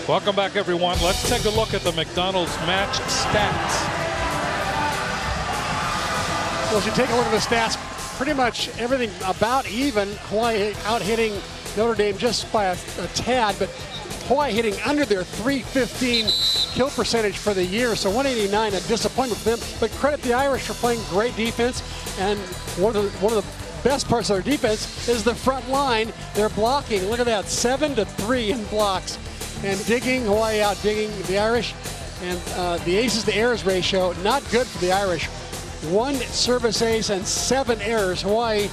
Welcome back, everyone. Let's take a look at the McDonald's match stats. Well, as you take a look at the stats, pretty much everything about even. Hawaii out hitting Notre Dame just by a tad, but Hawaii hitting under their .315 kill percentage for the year. So 189, a disappointment for them. But credit the Irish for playing great defense. And one of the best parts of their defense is the front line. They're blocking. Look at that, 7-3 in blocks. And digging, Hawaii out digging the Irish. And the aces to errors ratio, not good for the Irish. 1 service ace and 7 errors. Hawaii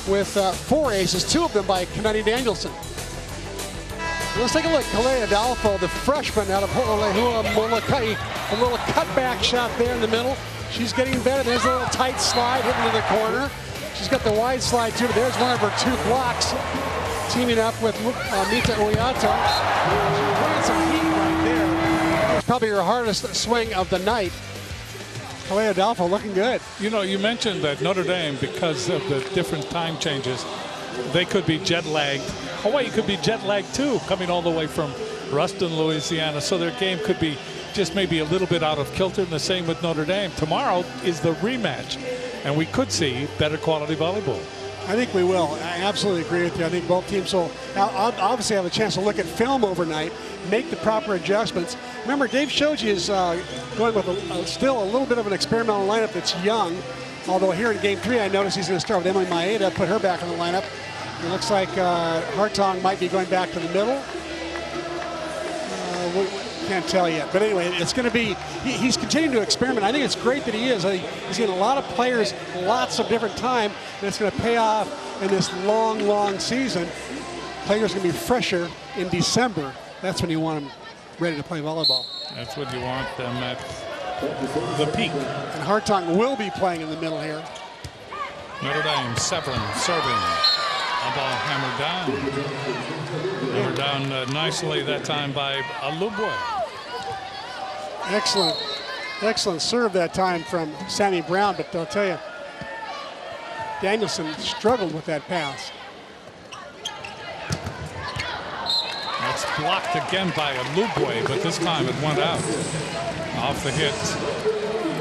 with 4 aces, 2 of them by Kanani Danielson. Let's take a look. Kalea Adolfo, the freshman out of Ho'olehua Molokai. A little cutback shot there in the middle. She's getting better. There's a little tight slide hitting to the corner. She's got the wide slide too. There's one of her 2 blocks. Teaming up with Mita Uyato. She's bringing some heat right there. It's probably her hardest swing of the night. Kalea Adolfo looking good. You know, you mentioned that Notre Dame, because of the different time changes, they could be jet lagged. Hawaii could be jet lagged too, coming all the way from Ruston, Louisiana. So their game could be just maybe a little bit out of kilter. And the same with Notre Dame. Tomorrow is the rematch, and we could see better quality volleyball. I think we will. I absolutely agree with you. I think both teams will obviously have a chance to look at film overnight, make the proper adjustments. Remember, Dave Shoji is going with still a little bit of an experimental lineup that's young. Although here in Game 3, I noticed he's going to start with Emily Maeda, put her back in the lineup. It looks like Hartong might be going back to the middle. We can't tell yet. But anyway, it's going to be, he's continuing to experiment. I think it's great that he is. I think he's getting a lot of players, lots of different time, and it's going to pay off in this long, long season. Players are going to be fresher in December. That's when you want them ready to play volleyball. That's what you want them at the peak. And Hartong will be playing in the middle here. Notre Dame, Severin serving. A ball hammered down. Hammered down nicely that time by Alubwe. Excellent, excellent serve that time from Sammy Brown, but I'll tell you, Danielson struggled with that pass. That's blocked again by Alubwe, but this time it went out. Off the hit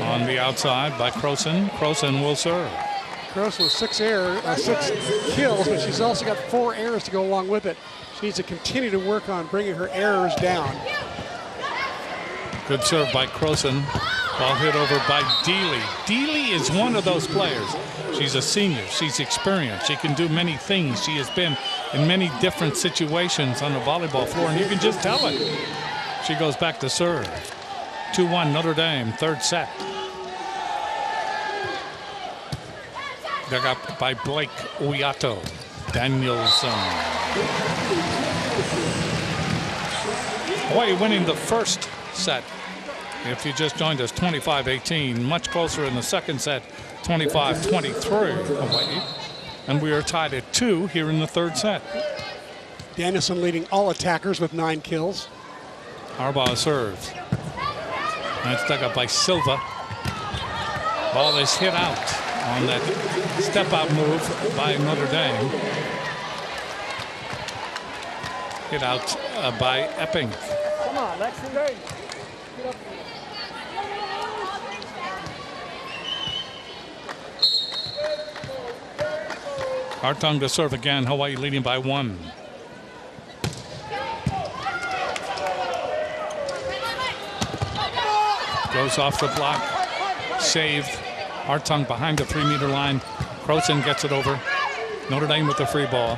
on the outside by Croson. Croson will serve. Croson with 6 kills, but she's also got 4 errors to go along with it. She needs to continue to work on bringing her errors down. Good serve by Croson. Ball hit over by Deely. Deely is one of those players. She's a senior. She's experienced. She can do many things. She has been in many different situations on the volleyball floor, and you can just tell it. She goes back to serve. 2-1 Notre Dame, 3rd set. Dug up by Blake Uyato. Danielson. Hawaii winning the 1st set. If you just joined us, 25-18. Much closer in the 2nd set, 25-23 Hawaii. And we are tied at 2 here in the 3rd set. Danielson leading all attackers with 9 kills. Harbaugh serves. That's dug up by Silva. Ball is hit out on that step-out move by Notre Dame. Hit out by Epping. Come on, Lexington. Get up. Hartong to serve again. Hawaii leading by 1. Goes off the block. Saved. Hartong behind the 3-meter line. Croson gets it over. Notre Dame with the free ball.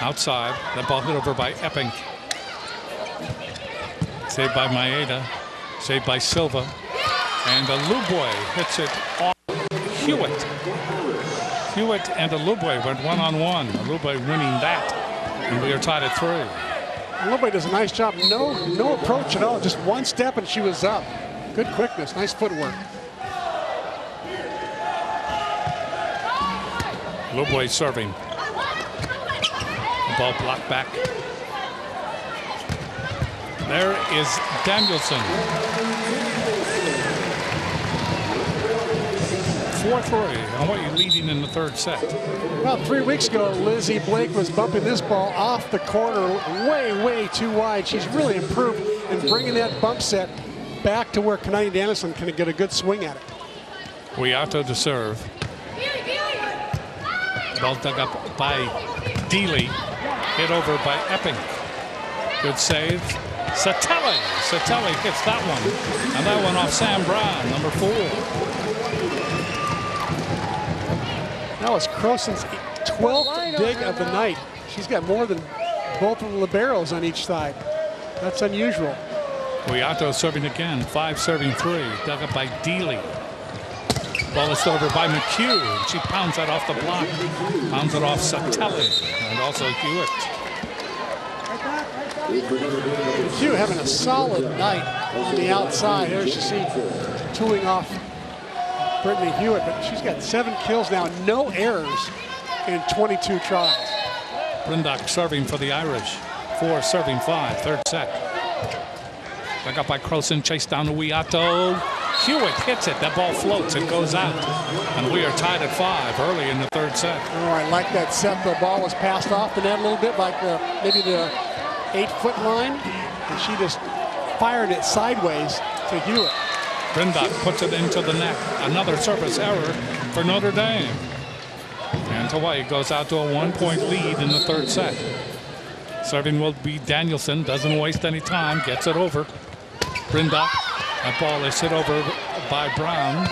Outside. That ball hit over by Epping. Saved by Maeda. Saved by Silva. And Alubwe hits it off Hewitt. Hewitt and Alubwe went 1-on-1. Alubwe winning that. And we are tied at 3. Alubwe does a nice job. No approach at all. Just one step and she was up. Good quickness. Nice footwork. Alubwe serving. The ball blocked back. There is Danielson. 4-3. Hawaii leading in the third set. About 3 weeks ago, Lizzie Blake was bumping this ball off the corner way too wide. She's really improved in bringing that bump set back to where Kanani Danielson can get a good swing at it. Wiato to serve. Ball dug up by Deely. Hit over by Epping. Good save. Satelli hits that one. And that one off Sam Brown, number 4. That was Croson's 12th dig of the night. She's got more than both of the liberos on each side. That's unusual. Wiato serving again. 5 serving 3. Dug up by Deely. Ball is over by McHugh. She pounds that off the block. Pounds it off Satelli and also Hewitt. McHugh having a solid night on the outside. There's you see tooling off Brittany Hewitt, but she's got 7 kills now, no errors in 22 tries. Brindock serving for the Irish. 4 serving 5. Third set. Dug up by Croson. Chased down to Wiato. Hewitt hits it. That ball floats and goes out. And we are tied at 5 early in the third set. Oh, I like that set. The ball was passed off the net a little bit, like maybe the 8-foot line, and she just fired it sideways to Hewitt. Brindock puts it into the net. Another service error for Notre Dame. And Hawaii goes out to a 1-point lead in the third set. Serving will be Danielson. Doesn't waste any time. Gets it over. Brindock. That ball is hit over by Brown.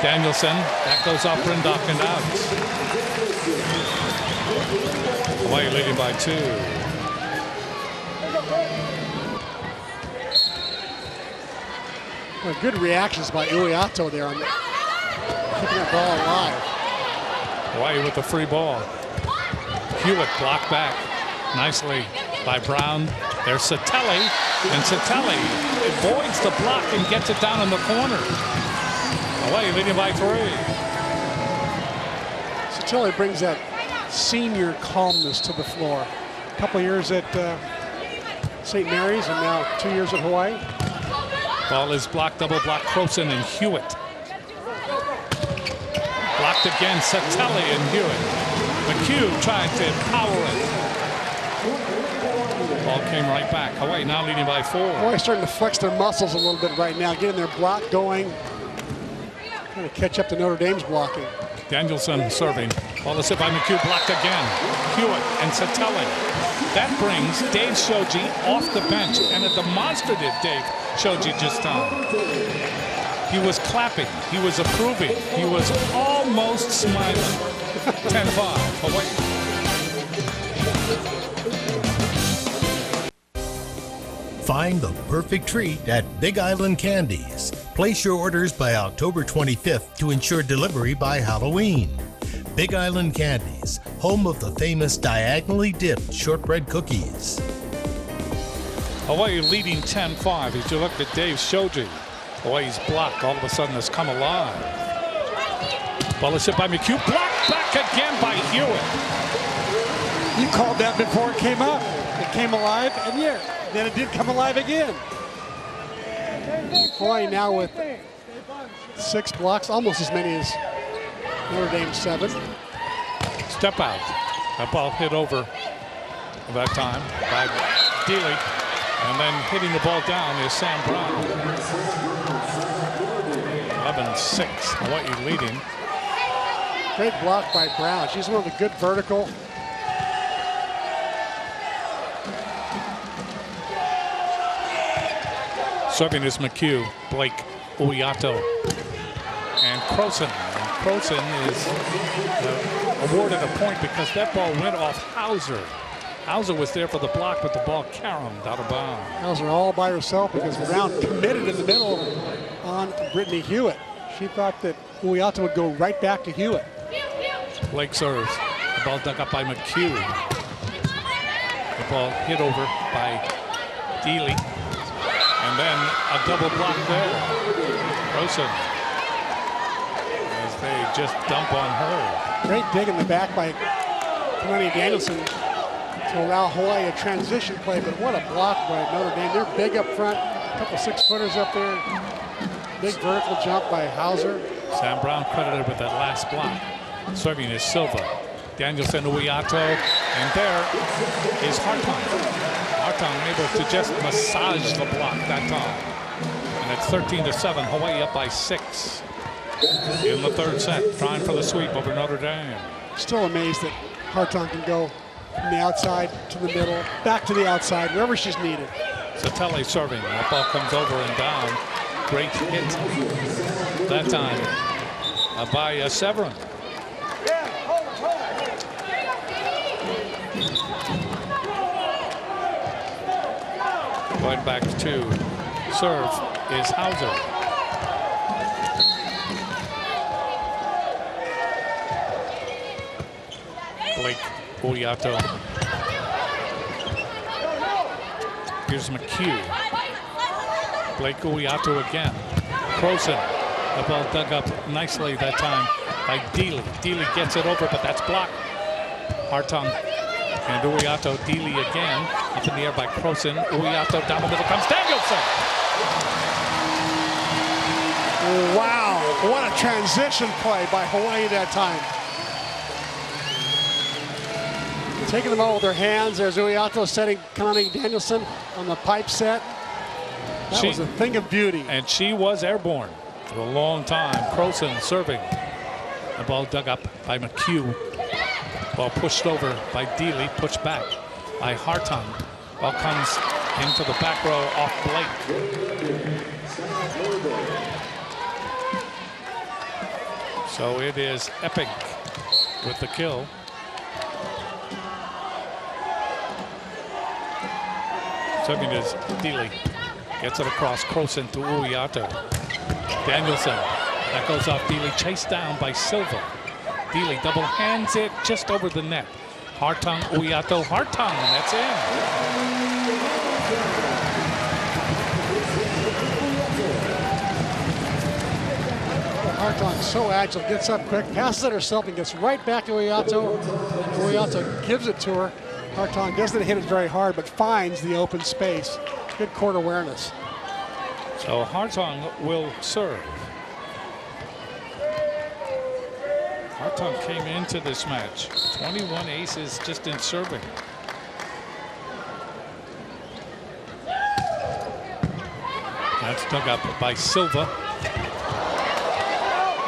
Danielson. That goes off Brindock and out. Hawaii leading by 2. Well, good reactions by Uiato there on keeping that ball alive. Hawaii with the free ball. Hewitt blocked back nicely by Brown. There's Satelli, and Satelli avoids the block and gets it down in the corner. Hawaii leading by 3. Satelli brings that senior calmness to the floor. A couple years at St. Mary's and now 2 years at Hawaii. Ball is blocked, double block, Croson and Hewitt. Blocked again, Satelli and Hewitt. McHugh tried to power it. Ball came right back. Hawaii now leading by 4. Hawaii starting to flex their muscles a little bit right now, getting their block going. Trying to catch up to Notre Dame's blocking. Danielson serving. Ball is hit by McHugh, blocked again. Hewitt and Satelli. That brings Dave Shoji off the bench, and a demonstrative Dave Shoji just done. He was clapping. He was approving. He was almost smiling. 10-5. Hawaii. Find the perfect treat at Big Island Candies. Place your orders by October 25th to ensure delivery by Halloween. Big Island Candies, home of the famous diagonally dipped shortbread cookies. Hawaii leading 10-5 as you look at Dave Shoji. Hawaii's block all of a sudden has come alive. Ball is hit by McHugh, blocked back again by Hewitt. You called that before it came up. It came alive, and yeah, then it did come alive again. Hawaii now with 6 blocks, almost as many as Notre Dame 7. Step out. That ball hit over that time by Deely. And then hitting the ball down is Sam Brown. 11-6. Hawaii leading. Great block by Brown. She's one of the good vertical. Serving is McHugh, Blake, Uiato, and Croson. And Croson is awarded a point because that ball went off Hauser. Hauser was there for the block, but the ball caromed out of bounds. Hauser all by herself because Brown committed in the middle on Brittany Hewitt. She thought that Uiato would go right back to Hewitt. Blake serves. The ball dug up by McHugh. The ball hit over by Deely. And then a double block there. Croson. As they just dump on her. Great dig in the back by Kanani Danielson to allow Hawaii a transition play, but what a block by Notre Dame. They're big up front, a couple 6-footers up there. Big vertical jump by Hauser. Sam Brown credited with that last block. Serving is Silva. Danielson, Uiato, and there is Hartung. Hartung able to just massage the block that time. And it's 13-7. Hawaii up by 6 in the third set, trying for the sweep over Notre Dame. Still amazed that Hartung can go from the outside to the middle, back to the outside, wherever she's needed. Satele serving. That ball comes over and down. Great hit that time by Severin. Going back to serve is Hauser. Blake Uiato. Here's McHugh. Blake Uiato again. Croson. The ball dug up nicely that time by Deely. Deely gets it over, but that's blocked. Hartung and Uiato. Deely again. Up in the air by Croson. Uiato down the middle comes Danielson. Wow, what a transition play by Hawaii that time. Taking them all with their hands. There's Uiato setting Connie Danielson on the pipe set. That was a thing of beauty. And she was airborne for a long time. Croson serving. The ball dug up by McHugh. Ball pushed over by Deely, pushed back by Hartung. Ball comes into the back row off Blake. So it is Epping with the kill. Serving is Deely. Gets it across Croson to Uiato. Danielson. That goes off Deely. Chased down by Silva. Deely double hands it just over the net. Hartung, Uiato, Hartung, and that's in. Hartung so agile, gets up quick, passes it herself, and gets right back to Uiato. Uiato gives it to her. Hartung doesn't hit it very hard, but finds the open space. Good court awareness. So Hartung will serve. Hartung came into this match 21 aces just in serving. That's dug up by Silva.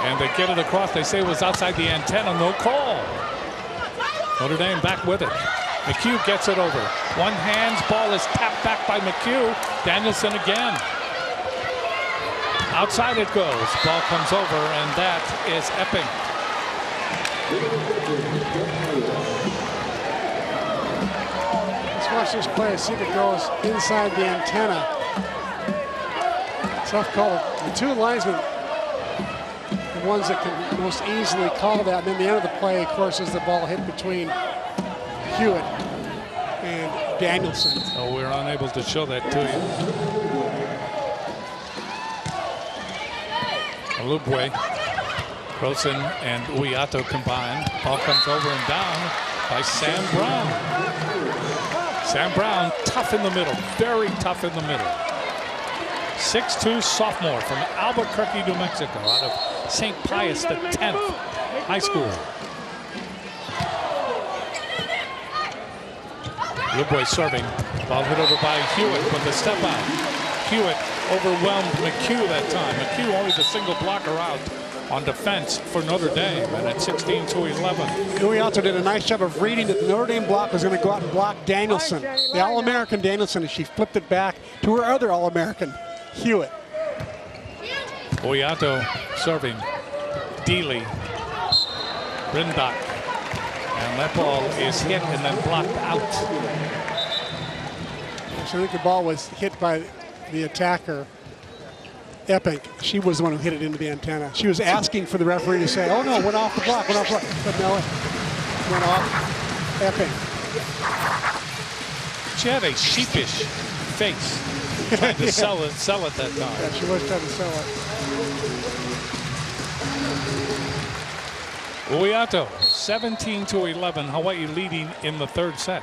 And they get it across. They say it was outside the antenna. No call. Notre Dame back with it. McHugh gets it over. One hand's ball is tapped back by McHugh. Danielson again. Outside it goes. Ball comes over, and that is Epping. Let's watch this play. See if it goes inside the antenna. Tough call. The two linesmen, the ones that can most easily call that. And then the end of the play, of course, is the ball hit between Hewitt and Danielson. So we're unable to show that to you. Alubwe, Croson, and Uiato combined. Ball comes over and down by Sam Brown. Sam Brown, tough in the middle, very tough in the middle. 6'2" sophomore from Albuquerque, New Mexico, out of St. Pius X High School. Alubwe serving. Ball hit over by Hewitt with the step out. Hewitt overwhelmed McHugh that time. McHugh only the single blocker out on defense for Notre Dame, and at 16-11. Uiato did a nice job of reading that the Notre Dame block was going to go out and block Danielson, the All-American Danielson, and she flipped it back to her other All-American, Hewitt. Uiato serving. Deely. Brindock. And that ball is hit and then blocked out. So I think the ball was hit by the attacker, Epping. She was the one who hit it into the antenna. She was asking for the referee to say, oh no, went off the block, went off the block. But no, it went off Epping. She had a sheepish face. Trying to sell it that time. Yeah, she was trying to sell it. Uiato, 17-11. Hawaii leading in the third set.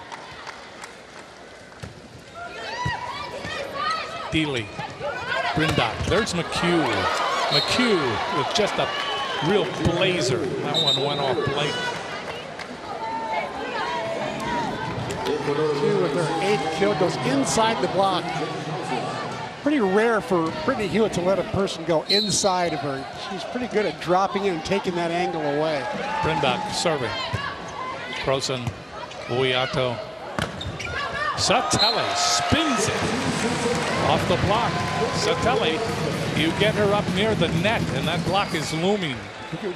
Deely. Brindock. There's McHugh. McHugh with just a real blazer. That one went off Blake. She, with her 8th kill, goes inside the block. Pretty rare for Brittany Hewitt to let a person go inside of her. She's pretty good at dropping in and taking that angle away. Brindach serving. Croson, Uiato. Satele spins it off the block. Satele, you get her up near the net, and that block is looming.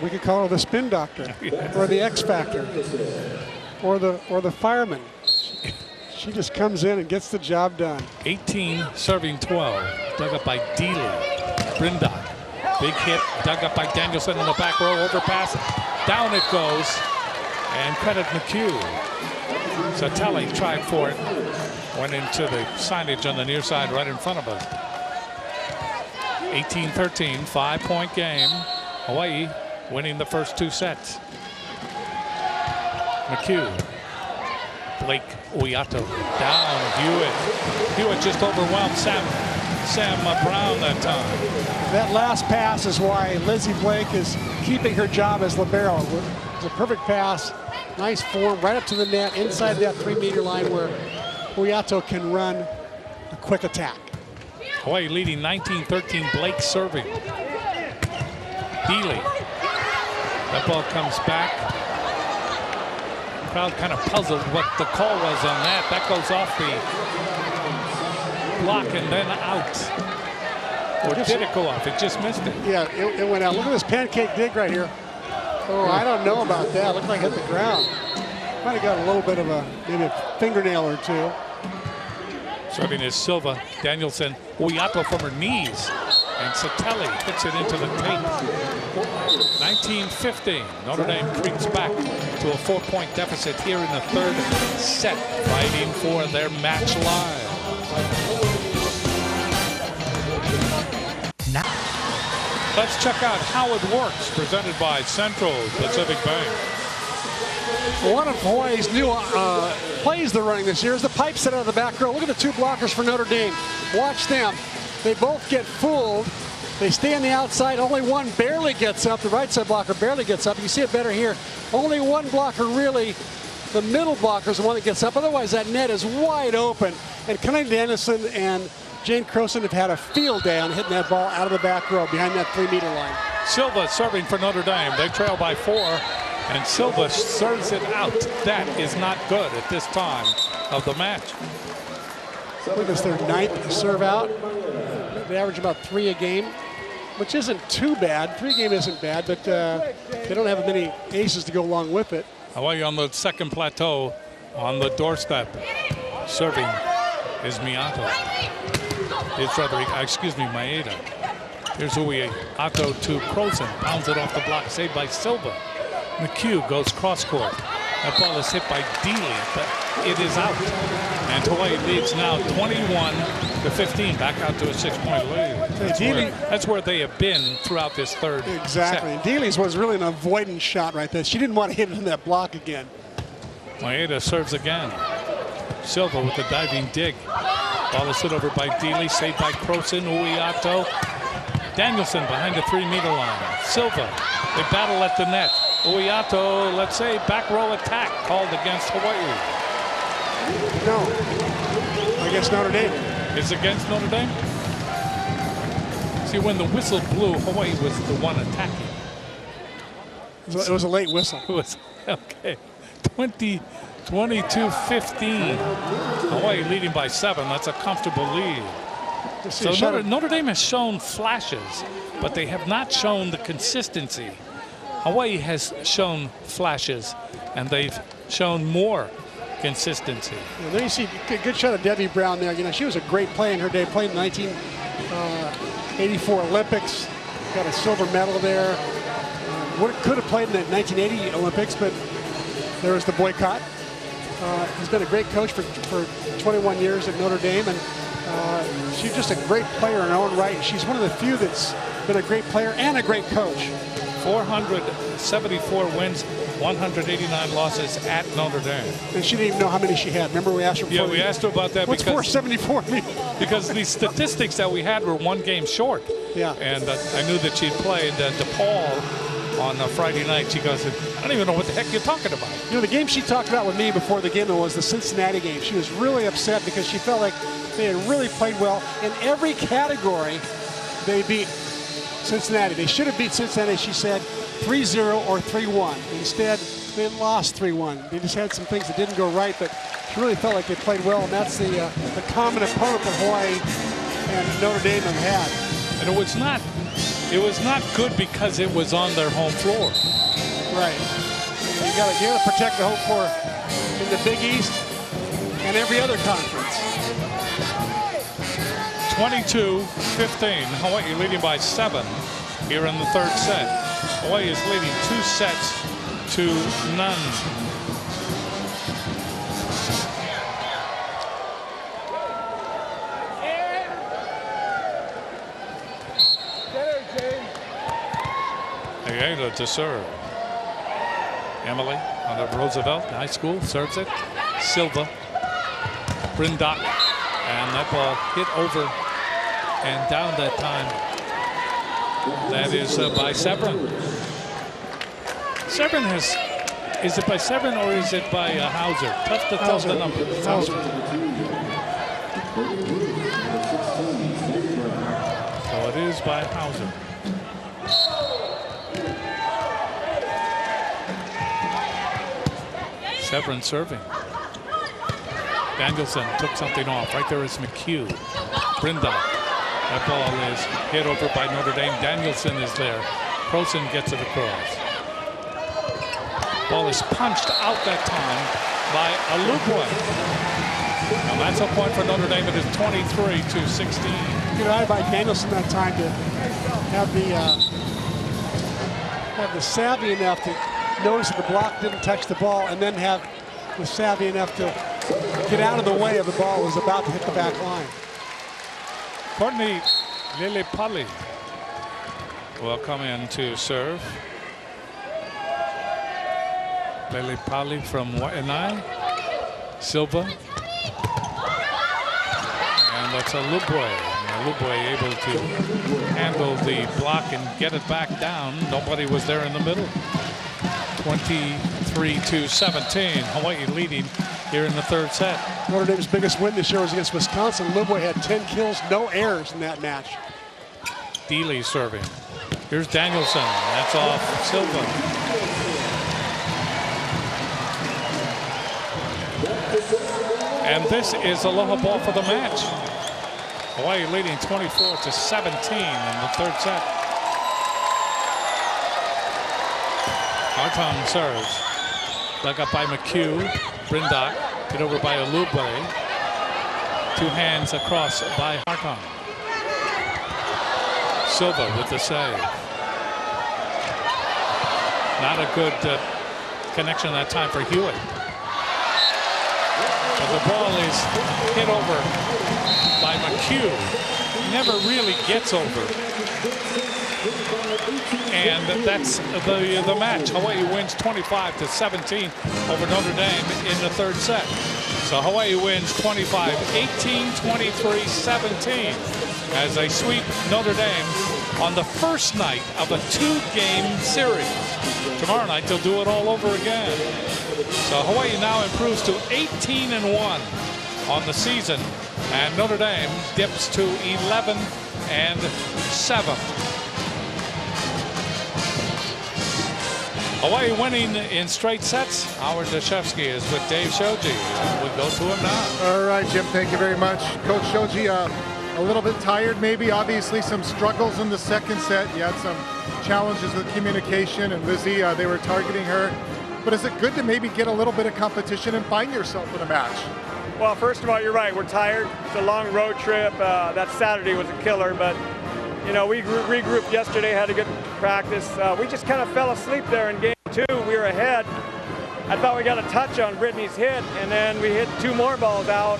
We could call her the spin doctor, or the X Factor, or the fireman. She just comes in and gets the job done. 18 serving 12. Dug up by Deely. Brindach. Big hit. Dug up by Danielson in the back row. Overpass. Down it goes. And credit McHugh. Satele tried for it. Went into the signage on the near side right in front of us. 18-13. 5-point game. Hawaii winning the first 2 sets. McHugh. Blake Uiato down. Hewitt just overwhelmed Sam Brown that time. That last pass is why Lizzie Blake is keeping her job as libero. It's a perfect pass. Nice form right up to the net inside that 3-meter line where Uiato can run a quick attack. Hawaii leading 19-13. Blake serving. Deely. That ball comes back. Crowd kind of puzzled what the call was on that. That goes off the block and then out. Or did it go off? It just missed it. Yeah, it went out. Look at this pancake dig right here. Oh, I don't know about that. Looked like it hit the ground. Might have got a little bit of maybe a fingernail or two. Serving is Silva. Danielson. Uiato from her knees. And Satele hits it into the tape. 19-15. Notre Dame creeps back to a 4-point deficit here in the 3rd set, fighting for their match live. Let's check out how it works, presented by Central Pacific Bank. One of Hawaii's new plays they're running this year is the pipe set out of the back row. Look at the 2 blockers for Notre Dame. Watch them. They both get fooled. They stay on the outside. Only one barely gets up. The right side blocker barely gets up. You see it better here. Only one blocker really. The middle blocker is the one that gets up. Otherwise, that net is wide open. And Connie Danielson and Jane Croson have had a field day on hitting that ball out of the back row behind that 3-meter line. Silva serving for Notre Dame. They trail by 4, and Silva serves it out. That is not good at this time of the match. I believe it's their 9th serve out. They average about 3 a game, which isn't too bad. 3 a game isn't bad, but they don't have many aces to go along with it. Hawaii on the second plateau on the doorstep. Serving is Miato. It's Maeda. Here's Uiato to Croson. Pounds it off the block, saved by Silva. McHugh goes cross court. That ball is hit by Deely, but it is out. And Hawaii leads now 21-15, back out to a 6-point lead. That's where they have been throughout this 3rd Exactly. set. Deely's was really an avoidance shot right there. She didn't want to hit it in that block again. Maeda serves again. Silva with the diving dig. Ball is hit over by Deely, saved by Croson. Uiato. Danielson behind the 3-meter line. Silva, they battle at the net. Uiato, let's say, back row attack called against Hawaii. No, against Notre Dame. It's against Notre Dame? See, when the whistle blew, Hawaii was the one attacking. It was a late whistle. It was, okay. 22-15. Hawaii leading by 7. That's a comfortable lead. So Notre Dame has shown flashes, but they have not shown the consistency. Hawaii has shown flashes, and they've shown more consistency. Yeah, there you see a good shot of Debbie Brown there. You know, she was a great player in her day. Played in 1984 Olympics. Got a silver medal there. Could have played in the 1980 Olympics, but there was the boycott. He's been a great coach for 21 years at Notre Dame, and she's just a great player in her own right. She's one of the few that's been a great player and a great coach. 474 wins, 189 losses at Notre Dame. And she didn't even know how many she had. Remember we asked her before? Yeah, we asked her about that. What's 474 mean? Because the statistics that we had were 1 game short. Yeah. And I knew that she'd played DePaul on a Friday night. She goes, I don't even know what the heck you're talking about. You know, the game she talked about with me before the game was the Cincinnati game. She was really upset because she felt like they had really played well. In every category, they beat Cincinnati. They should have beat Cincinnati, she said, 3-0 or 3-1. Instead, they lost 3-1. They just had some things that didn't go right, but she really felt like they played well, and that's the common opponent that Hawaii and Notre Dame have had. And it was not good because it was on their home floor. Right. You got to protect the home floor in the Big East and every other conference. 22-15. Hawaii leading by 7 here in the third set. Hawaii is leading 2 sets to none. Ayala to serve. Emily out of Roosevelt High School serves it. Silva. Brindock. And that ball hit over and down that time. That is by Severin. Severin has, is it by Severin or is it by Hauser? Tough to tell the number. Hauser. So it is by Hauser. Severin serving. Danielson took something off. Right there is McHugh. Brindock. That ball is hit over by Notre Dame. Danielson is there. Croson gets it across. Ball is punched out that time by Alupwe. And that's a point for Notre Dame. It is 23-16. Good eye by Danielson that time to have the savvy enough to notice that the block didn't touch the ball, and then have the savvy enough to get out of the way of the ball that was about to hit the back line. Courtney Lilipali will come in to serve. Lilipali from Wahine. Silva. And that's Alupwe. Alupwe able to handle the block and get it back down. Nobody was there in the middle. 23-17. Hawaii leading here in the third set. Notre Dame's biggest win this year was against Wisconsin. Alupwe had 10 kills, no errors in that match. Dealey serving. Here's Danielson. That's off Silva. And this is Aloha ball for the match. Hawaii leading 24-17 in the third set. Hartong serves. Dug up by McHugh. Brindock. Hit over by Alupwe. 2 hands across by Hartong. Silva with the save. Not a good connection that time for Hewitt. But the ball is hit over by McHugh. Never really gets over. And that's the match. Hawaii wins 25-17 over Notre Dame in the third set. So Hawaii wins 25-18, 23-17 as they sweep Notre Dame on the first night of a 2-game series. Tomorrow night they'll do it all over again. So Hawaii now improves to 18-1 on the season, and Notre Dame dips to 11-7. Hawaii winning in straight sets. Howard Dashevsky is with Dave Shoji. We'll go to him now. All right, Jim, thank you very much. Coach Shoji, a little bit tired maybe. Obviously some struggles in the second set. You had some challenges with communication, and Lizzie, they were targeting her. But is it good to maybe get a little bit of competition and find yourself in a match? Well, first of all, you're right. We're tired. It's a long road trip. That Saturday was a killer, but you know, we regrouped yesterday, had a good practice. We just kind of fell asleep there in game 2. We were ahead. I thought we got a touch on Brittany's hit, and then we hit 2 more balls out,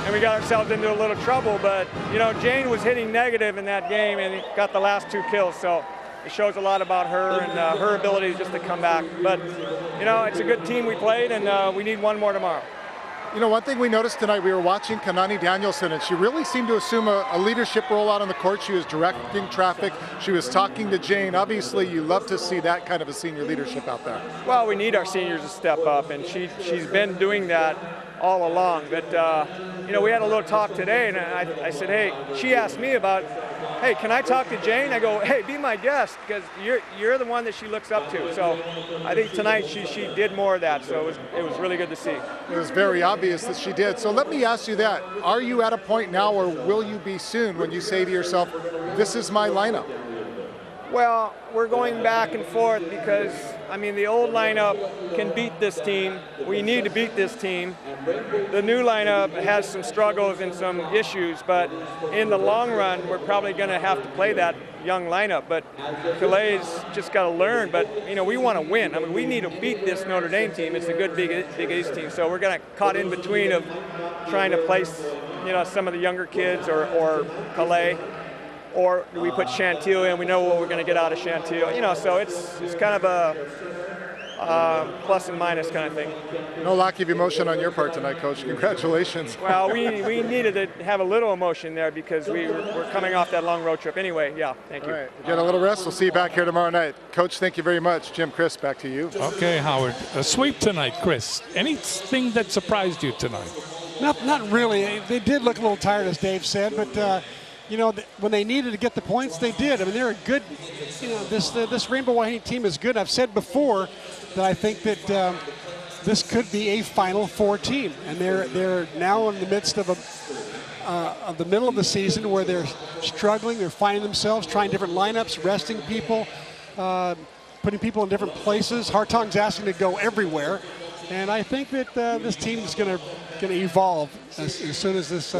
and we got ourselves into a little trouble. But, you know, Jane was hitting negative in that game and got the last 2 kills. So it shows a lot about her and her ability just to come back. But, you know, it's a good team we played, and we need one more tomorrow. You know, one thing we noticed tonight, we were watching Kanani Danielson, and she really seemed to assume a leadership role out on the court. She was directing traffic. She was talking to Jane. Obviously, you love to see that kind of a senior leadership out there. Well, we need our seniors to step up, and she's been doing that all along. But, you know, we had a little talk today, and I said, hey, she asked me about, hey, can I talk to Jane? I go, hey, be my guest, because you're the one that she looks up to. So I think tonight she did more of that, so it was really good to see. It was very obvious that she did. So let me ask you that. Are you at a point now, or will you be soon, when you say to yourself, this is my lineup? Well, we're going back and forth because, I mean, the old lineup can beat this team. We need to beat this team. The new lineup has some struggles and some issues, but in the long run, we're probably going to have to play that young lineup. But Calay's just got to learn. But, you know, we want to win. I mean, we need to beat this Notre Dame team. It's a good Big East team. So we're going to caught in between of trying to place, you know, some of the younger kids or Calais. Or we put Chantil in, we know what we're going to get out of Chantil. You know, so it's kind of a plus and minus kind of thing. No lack of emotion on your part tonight, Coach. Congratulations. Well, we needed to have a little emotion there because we're coming off that long road trip anyway. Yeah, thank you. All right, get a little rest. We'll see you back here tomorrow night. Coach, thank you very much. Jim, Chris, back to you. Okay, Howard. A sweep tonight, Chris. Anything that surprised you tonight? Not really. They did look a little tired, as Dave said, but you know, when they needed to get the points, they did. I mean, they're a good, you know, this Rainbow Wahine team is good. I've said before that I think that this could be a Final Four team, and they're now in the midst of the middle of the season where they're struggling. They're finding themselves, trying different lineups, resting people, putting people in different places. Hartong's asking to go everywhere, and I think that this team is going to evolve as soon as this.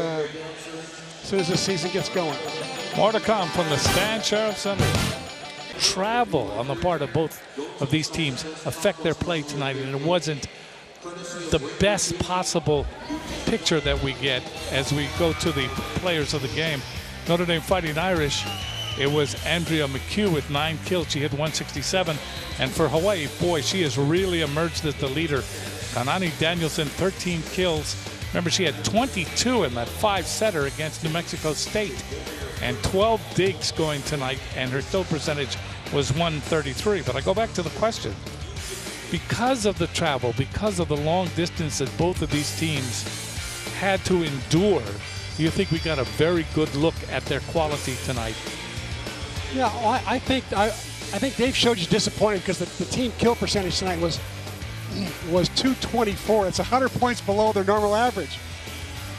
As soon as the season gets going. More to come from the Stan Sheriff Center. Travel on the part of both of these teams affect their play tonight, and it wasn't the best possible picture that we get as we go to the players of the game. Notre Dame Fighting Irish, it was Andrea McHugh with 9 kills. She hit 167. And for Hawaii, boy, she has really emerged as the leader. Kanani Danielson, 13 kills. Remember, she had 22 in that 5-setter against New Mexico State and 12 digs going tonight, and her kill percentage was 133. But I go back to the question. Because of the travel, because of the long distance that both of these teams had to endure, do you think we got a very good look at their quality tonight? Yeah, well, I think Dave showed you disappointed because the team kill percentage tonight was 224. It's 100 points below their normal average.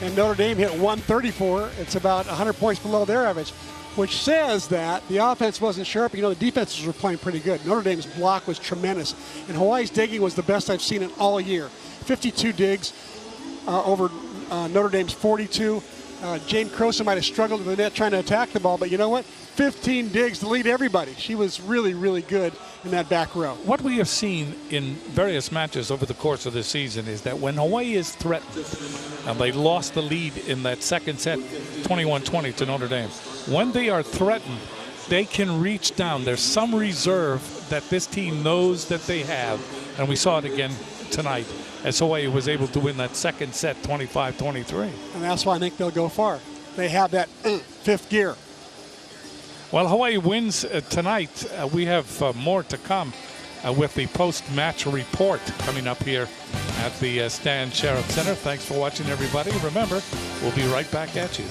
And Notre Dame hit 134. It's about 100 points below their average, which says that the offense wasn't sharp. You know, the defenses were playing pretty good. Notre Dame's block was tremendous. And Hawaii's digging was the best I've seen in all year. 52 digs over Notre Dame's 42. Jane Croson might have struggled with the net trying to attack the ball, but you know what? 15 digs to lead everybody. She was really, really good in that back row. What we have seen in various matches over the course of this season is that when Hawaii is threatened, and they lost the lead in that second set, 21-20 to Notre Dame, when they are threatened, they can reach down. There's some reserve that this team knows that they have, and we saw it again tonight as Hawaii was able to win that second set 25-23. And that's why I think they'll go far. They have that fifth gear. Well, Hawaii wins tonight. We have more to come with the post-match report coming up here at the Stan Sheriff Center. Thanks for watching, everybody. Remember, we'll be right back at you.